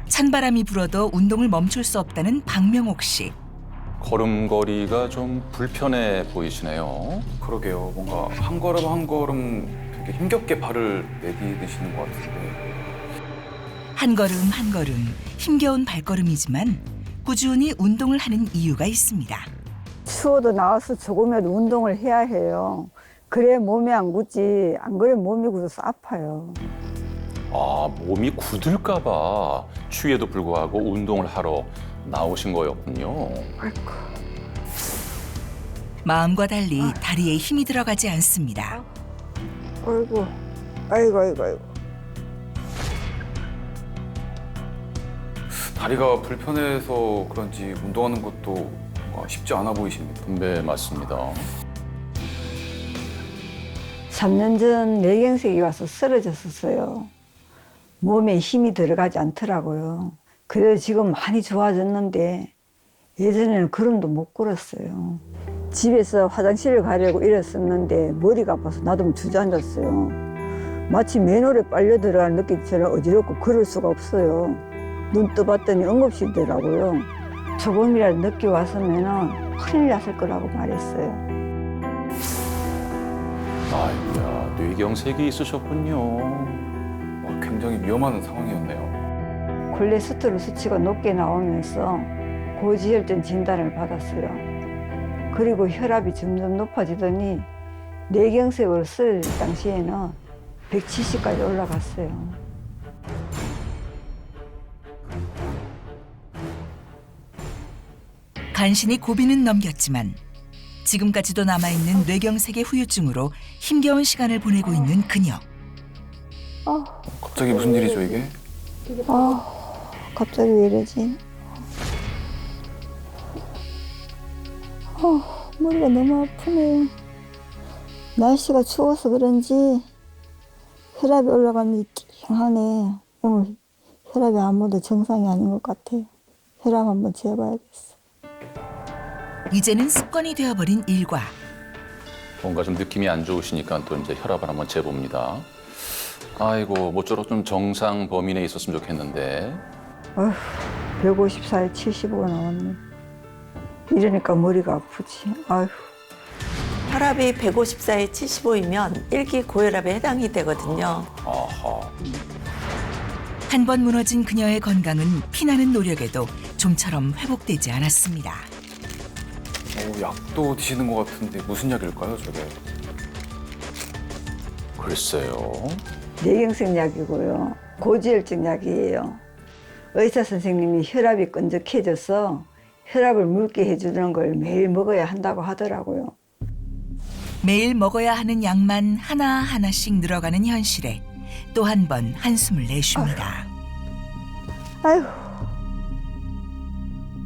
찬바람이 불어도 운동을 멈출 수 없다는 박명옥 씨. 걸음걸이가 좀 불편해 보이시네요. 그러게요. 뭔가 한 걸음 한 걸음 되게 힘겹게 발을 내디디시는 것 같은데. 한 걸음 한 걸음 힘겨운 발걸음이지만 꾸준히 운동을 하는 이유가 있습니다. 추워도 나와서 조금이라도 운동을 해야 해요. 그래 몸이 안 굳지. 안 그러면 몸이 굳어서 아파요. 아, 몸이 굳을까 봐 추위에도 불구하고 운동을 하러 나오신 거였군요. 아이고. 마음과 달리 다리에 힘이 들어가지 않습니다. 아이고. 아이고 아이고 아이고. 다리가 불편해서 그런지 운동하는 것도 뭔가 쉽지 않아 보이십니다. 네, 맞습니다. 3년 전 뇌경색이 와서 쓰러졌었어요. 몸에 힘이 들어가지 않더라고요. 그래서 지금 많이 좋아졌는데 예전에는 걸음도 못 걸었어요. 집에서 화장실을 가려고 일었었는데 머리가 아파서 나도 주저앉았어요. 마치 맨홀에 빨려 들어간 느낌처럼 어지럽고 걸을 수가 없어요. 눈 떠봤더니 응급실이더라고요. 조금이라도 늦게 왔으면 큰일 났을 거라고 말했어요. 아이고야, 뇌경색이 있으셨군요. 와, 굉장히 위험한 상황이었네요. 콜레스테롤 수치가 높게 나오면서 고지혈증 진단을 받았어요. 그리고 혈압이 점점 높아지더니 뇌경색으로 쓰러질 당시에는 170까지 올라갔어요. 간신히 고비는 넘겼지만 지금까지도 남아있는 뇌경색의 후유증으로 힘겨운 시간을 보내고 있는 그녀. 갑자기 무슨 일이죠, 이게? 갑자기 왜 이러지? 머리가 너무 아프네. 날씨가 추워서 그런지 혈압이 올라가면 띵하네. 오늘 혈압이 아무도 정상이 아닌 것 같아요. 혈압 한번 재봐야겠어. 이제는 습관이 되어버린 일과 뭔가 좀 느낌이 안 좋으시니까 또 이제 혈압을 한번 재봅니다. 아이고, 모쪼록 좀 정상 범위 내에 있었으면 좋겠는데. 154에 75가 나왔네. 이러니까 머리가 아프지. 아휴. 혈압이 154에 75이면 1기 고혈압에 해당이 되거든요. 아하. 한 번 무너진 그녀의 건강은 피나는 노력에도 좀처럼 회복되지 않았습니다. 약도 드시는 것 같은데 무슨 약일까요, 저게? 글쎄요. 뇌경색 약이고요. 고지혈증 약이에요. 의사 선생님이 혈압이 끈적해져서 혈압을 묽게 해주는 걸 매일 먹어야 한다고 하더라고요. 매일 먹어야 하는 약만 하나하나씩 늘어가는 현실에 또 한 번 한숨을 내쉽니다. 아휴.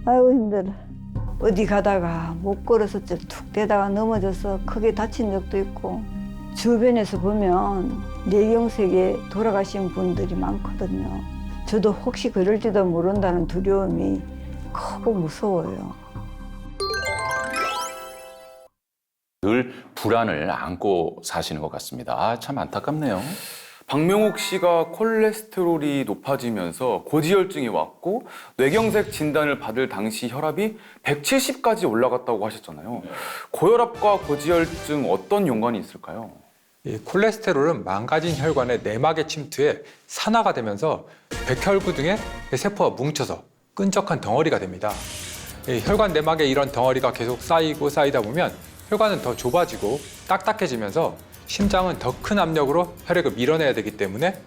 아이고 힘들어. 어디 가다가 못 걸어서 좀 툭 대다가 넘어져서 크게 다친 적도 있고 주변에서 보면 뇌경색에 돌아가신 분들이 많거든요. 저도 혹시 그럴지도 모른다는 두려움이 크고 무서워요. 늘 불안을 안고 사시는 것 같습니다. 아, 참 안타깝네요. 박명옥 씨가 콜레스테롤이 높아지면서 고지혈증이 왔고 뇌경색 진단을 받을 당시 혈압이 170까지 올라갔다고 하셨잖아요. 고혈압과 고지혈증 어떤 연관이 있을까요? 이 콜레스테롤은 망가진 혈관의 내막에 침투해 산화가 되면서 백혈구 등의 세포와 뭉쳐서 끈적한 덩어리가 됩니다. 이 혈관 내막에 이런 덩어리가 계속 쌓이다 보면 혈관은 더 좁아지고 딱딱해지면서 심장은 더 큰 압력으로 혈액을 밀어내야 되기 때문에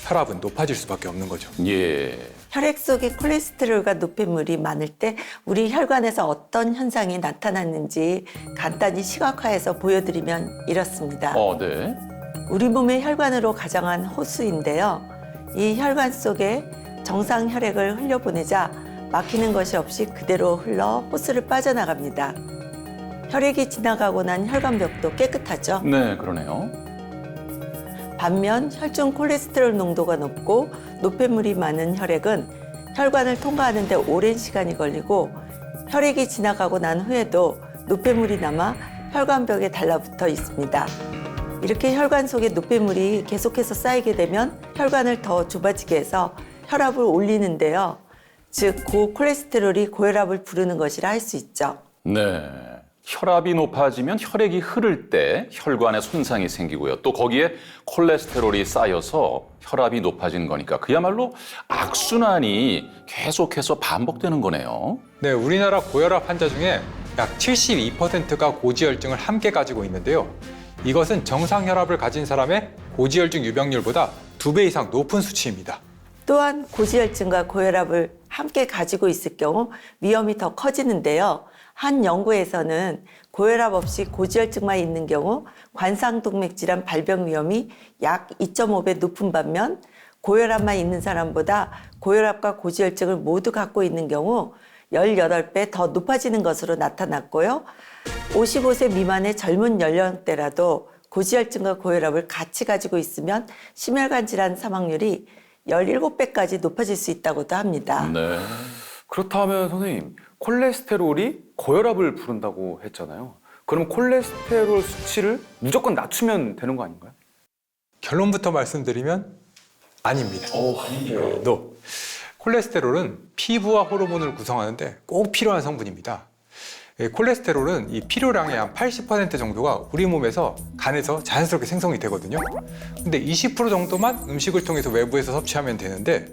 혈압은 높아질 수밖에 없는 거죠. 예. 혈액 속에 콜레스테롤과 노폐물이 많을 때 우리 혈관에서 어떤 현상이 나타났는지 간단히 시각화해서 보여드리면 이렇습니다. 네. 우리 몸의 혈관으로 가정한 호수인데요. 이 혈관 속에 정상 혈액을 흘려보내자 막히는 것이 없이 그대로 흘러 호수를 빠져나갑니다. 혈액이 지나가고 난 혈관벽도 깨끗하죠. 네, 그러네요. 반면 혈중 콜레스테롤 농도가 높고 노폐물이 많은 혈액은 혈관을 통과하는 데 오랜 시간이 걸리고 혈액이 지나가고 난 후에도 노폐물이 남아 혈관벽에 달라붙어 있습니다. 이렇게 혈관 속에 노폐물이 계속해서 쌓이게 되면 혈관을 더 좁아지게 해서 혈압을 올리는데요. 즉 고콜레스테롤이 고혈압을 부르는 것이라 할 수 있죠. 네. 혈압이 높아지면 혈액이 흐를 때 혈관에 손상이 생기고요. 또 거기에 콜레스테롤이 쌓여서 혈압이 높아지는 거니까 그야말로 악순환이 계속해서 반복되는 거네요. 네, 우리나라 고혈압 환자 중에 약 72%가 고지혈증을 함께 가지고 있는데요. 이것은 정상 혈압을 가진 사람의 고지혈증 유병률보다 2배 이상 높은 수치입니다. 또한 고지혈증과 고혈압을 함께 가지고 있을 경우 위험이 더 커지는데요. 한 연구에서는 고혈압 없이 고지혈증만 있는 경우 관상동맥질환 발병 위험이 약 2.5배 높은 반면 고혈압만 있는 사람보다 고혈압과 고지혈증을 모두 갖고 있는 경우 18배 더 높아지는 것으로 나타났고요. 55세 미만의 젊은 연령대라도 고지혈증과 고혈압을 같이 가지고 있으면 심혈관 질환 사망률이 17배까지 높아질 수 있다고도 합니다. 네. 그렇다면 선생님, 콜레스테롤이 고혈압을 부른다고 했잖아요. 그럼 콜레스테롤 수치를 무조건 낮추면 되는 거 아닌가요? 결론부터 말씀드리면 아닙니다. 아닌데요. 노. 콜레스테롤은 피부와 호르몬을 구성하는데 꼭 필요한 성분입니다. 콜레스테롤은 이 필요량의 한 80% 정도가 우리 몸에서 간에서 자연스럽게 생성이 되거든요. 근데 20% 정도만 음식을 통해서 외부에서 섭취하면 되는데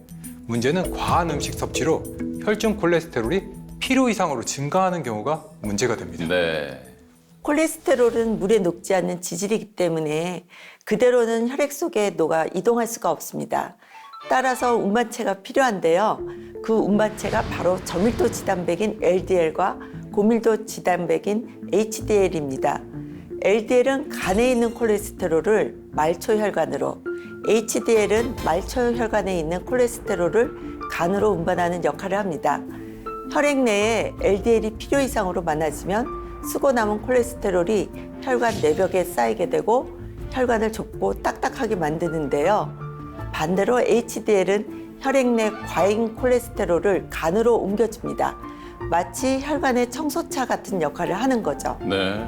문제는 과한 음식 섭취로 혈중 콜레스테롤이 필요 이상으로 증가하는 경우가 문제가 됩니다. 네. 콜레스테롤은 물에 녹지 않는 지질이기 때문에 그대로는 혈액 속에 녹아 이동할 수가 없습니다. 따라서 운반체가 필요한데요. 그 운반체가 바로 저밀도 지단백인 LDL과 고밀도 지단백인 HDL입니다. LDL은 간에 있는 콜레스테롤을 말초혈관으로, HDL은 말초혈관에 있는 콜레스테롤을 간으로 운반하는 역할을 합니다. 혈액 내에 LDL이 필요 이상으로 많아지면 쓰고 남은 콜레스테롤이 혈관 내벽에 쌓이게 되고 혈관을 좁고 딱딱하게 만드는데요. 반대로 HDL은 혈액 내 과잉 콜레스테롤을 간으로 옮겨줍니다. 마치 혈관의 청소차 같은 역할을 하는 거죠. 네.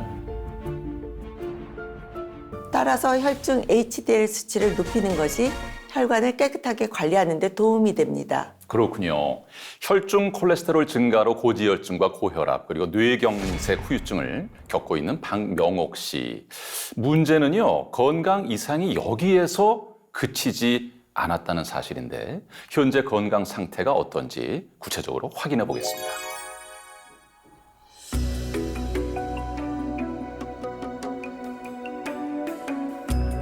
따라서 혈중 HDL 수치를 높이는 것이 혈관을 깨끗하게 관리하는 데 도움이 됩니다. 그렇군요. 혈중 콜레스테롤 증가로 고지혈증과 고혈압 그리고 뇌경색 후유증을 겪고 있는 박명옥 씨. 문제는요, 건강 이상이 여기에서 그치지 않았다는 사실인데 현재 건강 상태가 어떤지 구체적으로 확인해 보겠습니다.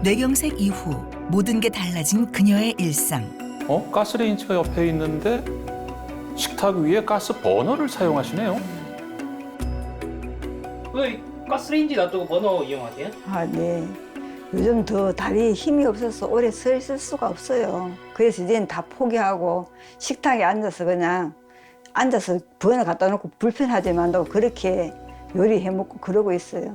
뇌경색 이후 모든 게 달라진 그녀의 일상. 가스레인지가 옆에 있는데 식탁 위에 가스 버너를 사용하시네요. 왜 가스레인지 놔두고 버너 이용하세요? 아, 네. 요즘 더 다리에 힘이 없어서 오래 서 있을 수가 없어요. 그래서 이제는 다 포기하고 식탁에 앉아서 그냥 앉아서 버너 갖다 놓고 불편하지만도 그렇게 요리해 먹고 그러고 있어요.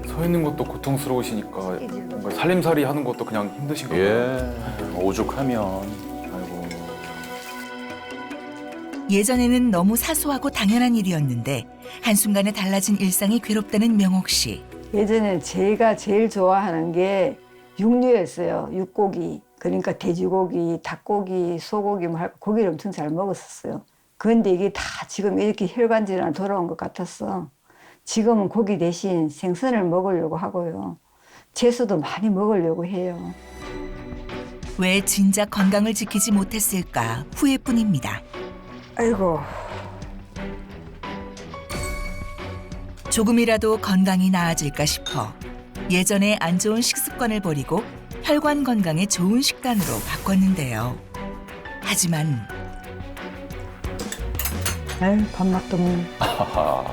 서 있는 것도 고통스러우시니까 뭔가 살림살이 하는 것도 그냥 힘드신가 봐요. 예, 오죽하면. 아이고. 예전에는 너무 사소하고 당연한 일이었는데 한순간에 달라진 일상이 괴롭다는 명옥 씨. 예전에 제가 제일 좋아하는 게 육류였어요. 육고기. 그러니까 돼지고기, 닭고기, 소고기 뭐 고기를 엄청 잘 먹었었어요. 그런데 이게 다 지금 이렇게 혈관 질환 돌아온 것 같았어. 지금은 고기 대신 생선을 먹으려고 하고요. 채소도 많이 먹으려고 해요. 왜 진작 건강을 지키지 못했을까 후회뿐입니다. 아이고. 조금이라도 건강이 나아질까 싶어 예전에 안 좋은 식습관을 버리고 혈관 건강에 좋은 식단으로 바꿨는데요. 하지만 아유, 밥맛도 없네. 하하.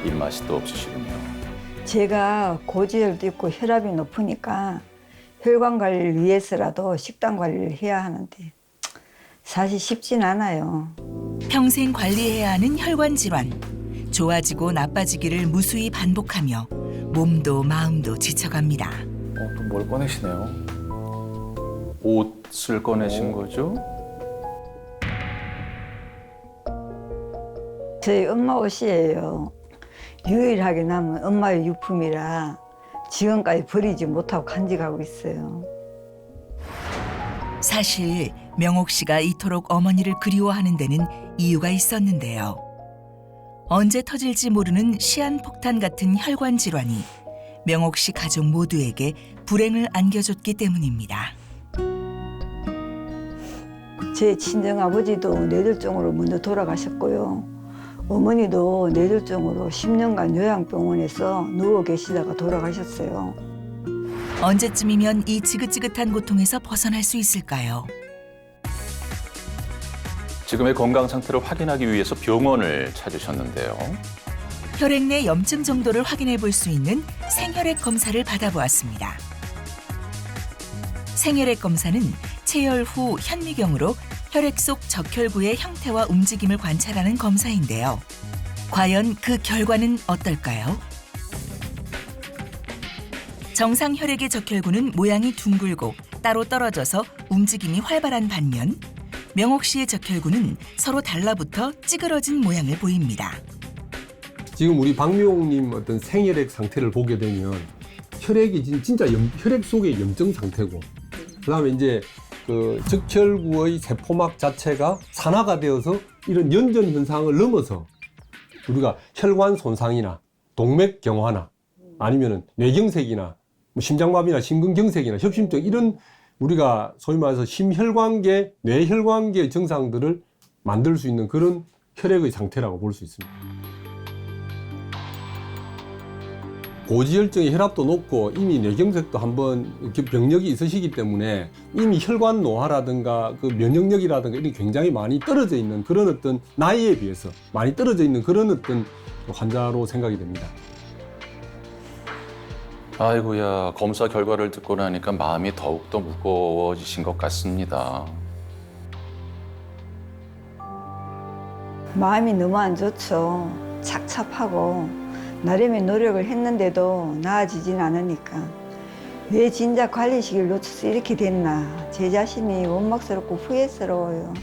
입맛이 또 없으시군요. 제가 고지혈도 있고 혈압이 높으니까 혈관 관리를 위해서라도 식단 관리를 해야 하는데 사실 쉽진 않아요. 평생 관리해야 하는 혈관 질환. 좋아지고 나빠지기를 무수히 반복하며 몸도 마음도 지쳐갑니다. 또 뭘 꺼내시네요. 옷을 꺼내신 거죠? 저희 엄마 옷이에요. 유일하게 남은 엄마의 유품이라 지금까지 버리지 못하고 간직하고 있어요. 사실 명옥 씨가 이토록 어머니를 그리워하는 데는 이유가 있었는데요. 언제 터질지 모르는 시한폭탄 같은 혈관 질환이 명옥 씨 가족 모두에게 불행을 안겨줬기 때문입니다. 제 친정아버지도 뇌졸중으로 먼저 돌아가셨고요. 어머니도 뇌졸중으로 10년간 요양병원에서 누워 계시다가 돌아가셨어요. 언제쯤이면 이 지긋지긋한 고통에서 벗어날 수 있을까요? 지금의 건강 상태를 확인하기 위해서 병원을 찾으셨는데요. 혈액 내 염증 정도를 확인해 볼 수 있는 생혈액 검사를 받아보았습니다. 생혈액 검사는 체열 후 현미경으로 혈액 속 적혈구의 형태와 움직임을 관찰하는 검사인데요. 과연 그 결과는 어떨까요? 정상 혈액의 적혈구는 모양이 둥글고 따로 떨어져서 움직임이 활발한 반면 명옥 씨의 적혈구는 서로 달라붙어 찌그러진 모양을 보입니다. 지금 우리 박미옥님 어떤 생혈액 상태를 보게 되면 혈액이 진짜 혈액 속의 염증 상태고, 그다음에 이제 그 적혈구의 세포막 자체가 산화가 되어서 이런 연전 현상을 넘어서 우리가 혈관 손상이나 동맥 경화나 아니면은 뇌경색이나 뭐 심장마비나 심근경색이나 협심증 이런 우리가 소위 말해서 심혈관계, 뇌혈관계 증상들을 만들 수 있는 그런 혈액의 상태라고 볼 수 있습니다. 고지혈증의 혈압도 높고 이미 뇌경색도 한번 병력이 있으시기 때문에 이미 혈관 노화라든가 그 면역력이라든가 이런 굉장히 많이 떨어져 있는 그런 어떤 나이에 비해서 많이 떨어져 있는 그런 어떤 환자로 생각이 됩니다. 아이고야, 검사 결과를 듣고 나니까 마음이 더욱더 무거워지신 것 같습니다. 마음이 너무 안 좋죠. 착잡하고 나름의 노력을 했는데도 나아지진 않으니까 왜 진작 관리식을 놓쳐서 이렇게 됐나 제 자신이 원망스럽고 후회스러워요.